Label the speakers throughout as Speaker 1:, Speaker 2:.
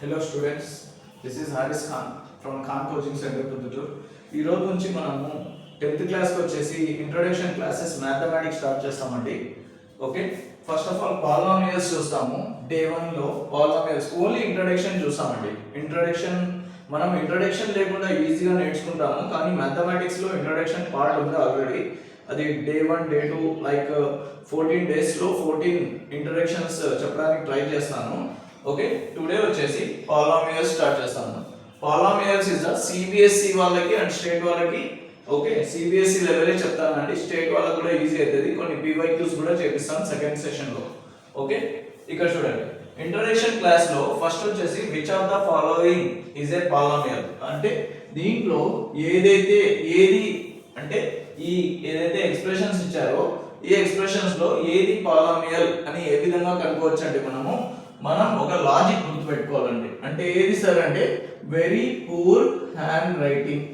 Speaker 1: Hello students, this is Haris Khan from Khan Coaching Center Puduttur. ఈ రోజు నుంచి మనము 10th క్లాస్ కి వచ్చేసి ఇంట్రొడక్షన్ క్లాసెస్ మ్యాథమెటిక్స్ స్టార్ట్ చేస్తామండి. Okay, first of all polynomials చూస్తాము. డే 1 లో పాలినామియల్స్ ఓన్లీ ఇంట్రొడక్షన్ చూస్తామండి. మనం ఇంట్రొడక్షన్ లేకుండా ఈజీగా నేర్చుకుంటాము, కానీ మ్యాథమెటిక్స్ లో ఇంట్రొడక్షన్ పార్ట్ ఉంది ఆల్రెడీ. అది డే 1 డే 2 లైక్ 14 డేస్ లో 14 ఇంట్రొడక్షన్స్ చెప్పడానికి ట్రై చేస్తాను. ఓకే, టుడే వచ్చేసి పాలినామియల్స్ స్టార్ట్ చేస్తాను. పాలినామియల్స్ ఇస్ సిబిఎస్ఈ వాళ్ళకి అండ్ స్టేట్ వాళ్ళకి. ఓకే, సిబిఎస్ఈ లెవెలే చెప్తానండి, స్టేట్ వాళ్ళకి కూడా ఈజీ అవుతుంది. కొన్ని పీవైక్యూస్ కూడా చేపిస్తాను సెకండ్ సెషన్ లో. ఓకే, ఇక్కడ చూడండి, ఇంట్రొడక్షన్ క్లాస్ లో ఫస్ట్ వచ్చేసి which of the following is a polynomial అంటే దీంట్లో ఏదైతే ఎక్స్ప్రెషన్స్ ఇచ్చారో ఈ ఎక్స్ప్రెషన్స్ లో ఏది పాలినామియల్ అని ఏ విధంగా కనుక్కోవచ్చు అంటే మనం ఒక లాజిక్ గుర్తుపెట్టుకోవాలండి. అంటే ఏది సార్ అంటే వెరీ పూర్ హ్యాండ్ రైటింగ్.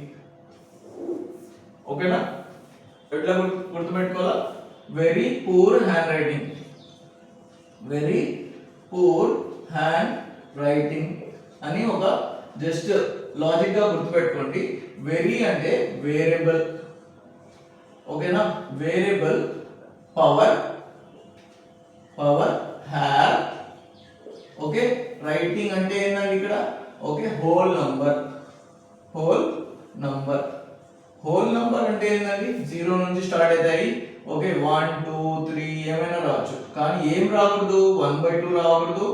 Speaker 1: ఓకేనా, ఎట్లా గుర్తుపెట్టుకోవాలా? Very poor hand writing, very poor hand writing అని ఒక జస్ట్ లాజిక్ గా గుర్తుపెట్టుకోండి. వెరీ అంటే వేరియబుల్. ఓకేనా, variable power have. Okay, writing అంటే ఏంటంటే ఇక్కడ ఓకే హోల్ నంబర్ అంటే ఏంటండి 0 నుంచి స్టార్ట్ అవుతాయి. ఓకే, 1 2 3 ఏమైనా రావచ్చు, కానీ ఏం రాకూడదు? 1/2 రాకూడదు,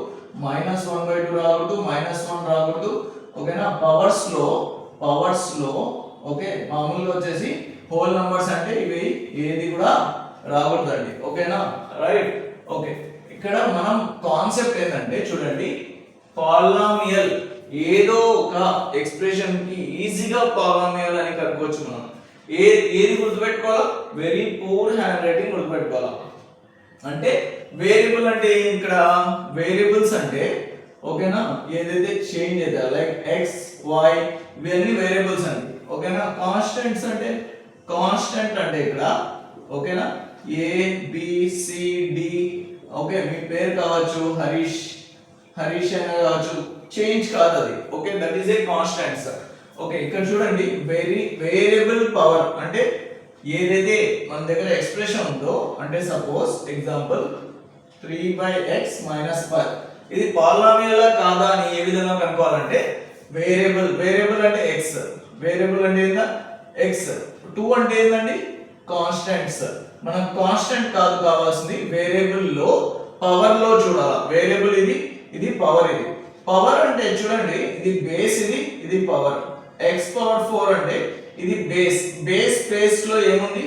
Speaker 1: -1/2 రాకూడదు, -1 రాకూడదు. ఓకేనా, పవర్స్ లో ఓకే మామూలుగా వచ్చేసి హోల్ నంబర్స్ అంటే ఇవి ఏది కూడా రాకూడదండి. ఓకేనా, రైట్. ఓకే, ఇక్కడ మనం కాన్సెప్ట్ ఏంటంటే చూడండి, పాలినామియల్ ఏదో ఒక ఎక్స్ప్రెషన్ కి ఈజీగా పాలినామియల్ అని కనుక్కోవచ్చు. మనం ఏది గుర్తుపెట్టుకోవాలా? వెరీ పూర్ హ్యాండ్ రైటింగ్ గుర్తుపెట్టుకోవాలా. అంటే వేరియబుల్ అంటే ఇక్కడ వేరియబుల్స్ అంటే ఓకేనా ఏదైతే చేంజ్ అయితే లైక్ ఎక్స్ వై ఇవన్నీ వేరియబుల్స్ అండి. ఓకేనా, కాన్స్టెంట్స్ అంటే ఇక్కడ ఓకేనా A B C D. Okay, మీ పేరు కావచ్చు హరీష్ అని కావచ్చు, చేంజ్ కాదు అది. Okay, that is a constant sir. Okay, ఇక్కడ చూడండి వేరియబుల్ పవర్ అంటే ఏదైతే మన దగ్గర ఎక్స్ప్రెషన్ ఉందో అంటే సపోజ్ ఎగ్జాంపుల్ 3/x - 5 ఇది పాలినామియల్ కాదా అని ఏ విధంగా కనుక్కోవాలంటే వేరియబుల్ అంటే x, వేరియబుల్ అంటే ఏందా x, 2 అంటే ఏందండి కాన్స్టెంట్స్. మనం కాన్స్టెంట్ కాదు కావాల్సింది వేరియబుల్ లో పవర్ లో చూడాలా. వేరియబుల్ ఇది పవర్. ఇది పవర్ అంటే చూడండి, ఇది బేస్, ఇది పవర్. x⁴ అంటే ఇది బేస్ ప్లేస్ లో ఏముంది?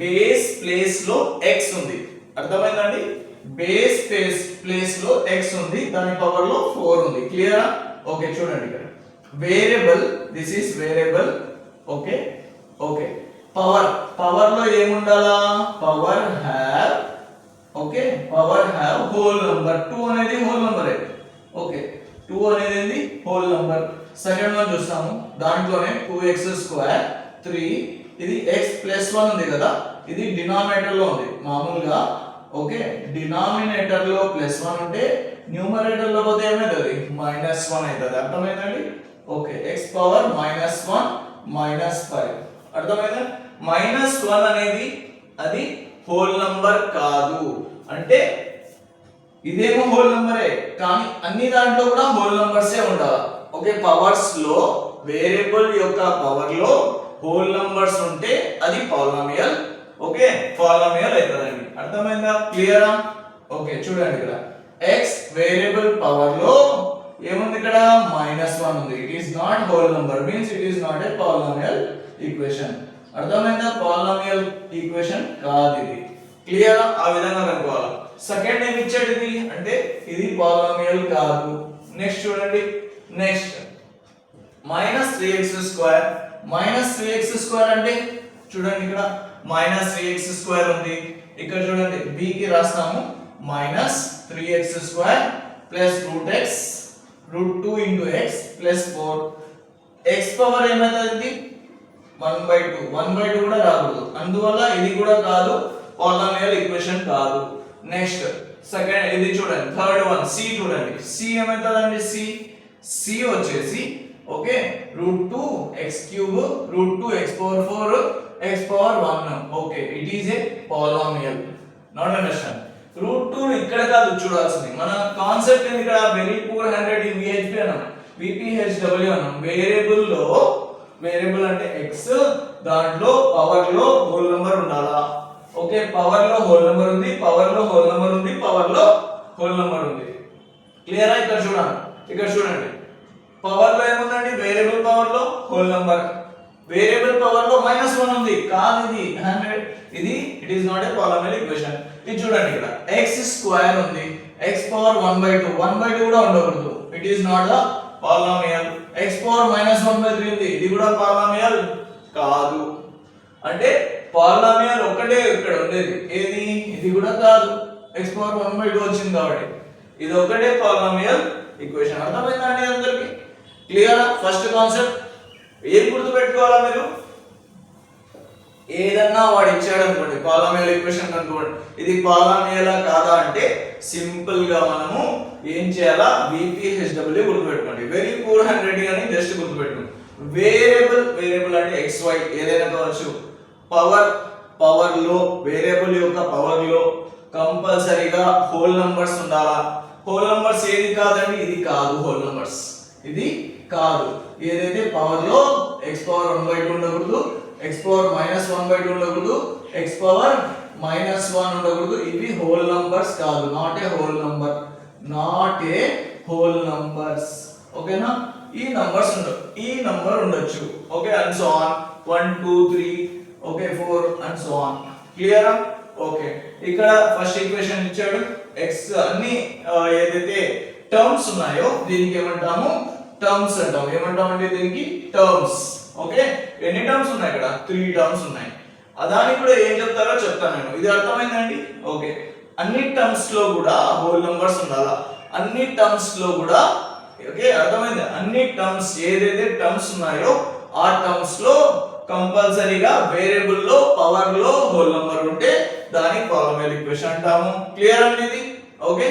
Speaker 1: బేస్ ప్లేస్ లో x ఉంది. అర్థమైందండి? బేస్ ప్లేస్ లో x ఉంది, దాని పవర్ లో 4 ఉంది. క్లియరా? ఓకే, చూడండి ఇక్కడ variable, this is variable. Okay power లో ఏముండాలా? Power have. Okay, power have whole number. 2 అనేది హోల్ నంబర్. ఓకే, 2 అనేది హోల్ నంబర్. సెకండ్ వన్ చూస్తాము, దాంట్లోనే 2x² 3 ఇది x+1 ఉంది కదా, ఇది డినామినేటర్ లో ఉంది మామూలుగా. ఓకే, డినామినేటర్ లో +1 ఉంటే న్యూమరేటర్ లో పోతే ఏమవుతుంది? -1 అవుతుంది. అర్థమైందండి? Okay, x power -1 -5. అర్థమైందా? -1 అనేది అది హోల్ నంబర్ కాదు. అంటే ఇదేమో హోల్ నంబరే, కానీ అన్ని దాంట్లో కూడా హోల్ నంబర్సే ఉండాలి. ఓకే, పవర్స్ లో వేరియబుల్ యొక్క పవర్ లో హోల్ నంబర్స్ ఉంటే అది పాలినామియల్. ఓకే, పాలినామియల్ అవుతుందండి. అర్థమైందా? క్లియరా? ఓకే, చూడండి ఇక్కడ x వేరియబుల్ పవర్ లో ఏముంది? ఇక్కడ -1 ఉంది. It is not whole number, means it is not a polynomial equation. అర్థమైందా? పాలినామియల్ ఈక్వేషన్ కాదు ఇది. క్లియర్? ఆ విధంగా కనుక్కోవాలి. సెకండ్ ఏమి ఇచ్చాడు ఇది అంటే ఇది పాలినామియల్ కాదు. నెక్స్ట్ చూడండి, నెక్స్ట్ -3x² అంటే చూడండి ఇక్కడ -3x² ఉంది. ఇక్కడ చూడండి b కి రాస్తాము -3x² +√x √2 * x +4. x power ఏమవుతుంది? 1/2 కూడా రాకూడదు, అందువల్ల ఇది కూడా కాదు, పాలినామియల్ ఈక్వేషన్ కాదు. నెక్స్ట్ సెకండ్ ఇది చూడండి, థర్డ్ వన్ సి చూడండి. సి ఏమవుతుందండి? సి వచ్చేసి okay √2x³ √2x⁴ x⁴1 okay it is a polynomial not understand √2 ఇక్కడ కాదు చూడాల్సింది మన కాన్సెప్ట్ ఏంది ఇక్కడ very poor handed in VHP అన్నాం విపిహెచ్డబ్ల్యూ అన్నాం వేరియబుల్ అంటే x దాంట్లో పవర్ లో హోల్ నంబర్ ఉండాలా ఓకే పవర్ లో హోల్ నంబర్ ఉంది పవర్ లో హోల్ నంబర్ ఉంది పవర్ లో హోల్ నంబర్ ఉంది క్లియర్ ఇక్కడ చూడండి పవర్ లో ఏముందండి వేరియబుల్ పవర్ లో హోల్ నంబర్ వేరియబుల్ పవర్ లో -1 ఉంది కాదు ఇది 100 ఇది it is not a polynomial equation ఇది చూడండి ఇక్కడ x² ఉంది x పవర్ 1/2 1/2 కూడా ఉండకూడదు it is not the polynomial x power -1/3 ఉంది ఇది కూడా పాలినామియల్ కాదు అంటే పాలినామియల్ ఒక్కటే ఇక్కడ ఉండేది ఏది ఇది కూడా కాదు x పవర్ 1/2 వచ్చింది కాబట్టి ఇది ఒక్కటే పాలినామియల్ ఈక్వేషన్ అర్థమైందా అండి అందరికి క్లియరా ఫస్ట్ కాన్సెప్ట్ ఏం గుర్తు పెట్టుకోవాలా మీరు ఏదన్నా వాడు ఇచ్చాడు అనుకోండి పాలినామియల్ ఈక్వేషన్ అనుకోండి ఇది పాలినామియలా కాదా అంటే సింపుల్ గా మనము ఏం చేయాలా విపిహెచ్డబ్ల్యూ గుర్తు పెట్టుకోండి వెరీ పూర్ హ్యాండ్ రైటింగ్ అని జస్ట్ గుర్తు పెట్టుకోండి వేరియబుల్ అంటే xy ఏదైనా కావచ్చు పవర్ లో వేరియబుల్ యొక్క పవర్ లో కంపల్సరీగా హోల్ నంబర్స్ ఉండాలా హోల్ నంబర్స్ ఏది కాదండి ఇది కాదు హోల్ నంబర్స్ ఇది కాదు ఏదైతే పవర్ లో x పవర్ 1/2 ఉండకూడదు x పవర్ -1/2 ఉండకూడదు x పవర్ -1 ఉండకూడదు ఇవి హోల్ నంబర్స్ కాదు నాట్ ఏ హోల్ నంబర్స్ ఓకేనా ఈ నంబర్స్ ఉండవు ఈ నంబర్ ఉండొచ్చు okay and so on 1 2 3 okay 4 and so on క్లియరా ఓకే ఇక్కడ ఫస్ట్ ఈక్వేషన్ ఇచ్చాడు x అన్ని ఏదైతే టర్మ్స్ ఉన్నాయో దీనికి ఏమంటాము టర్మ్స్ అంటాం ఏమంటామంటే దీనికి టర్మ్స్ ఓకే ఎన్ని టర్మ్స్ ఉన్నాయి ఇక్కడ 3 టర్మ్స్ ఉన్నాయి అదానికి కూడా ఏం చెప్తారో చెప్తాను నేను ఇది అర్థమైందండి ఓకే అన్ని టర్మ్స్ లో కూడా హోల్ నంబర్స్ ఉండాలా అన్ని టర్మ్స్ లో కూడా ఓకే అర్థమైందా అన్ని టర్మ్స్ ఏదైతే టర్మ్స్ ఉన్నాయో ఆ టర్మ్స్ లో కంపల్సరీగా వేరియబుల్ లో పవర్ లో హోల్ నంబర్ ఉంటే దానికి పాలినామియల్ ఈక్వేషన్ అంటాము క్లియర్ అండి ఇది ఓకే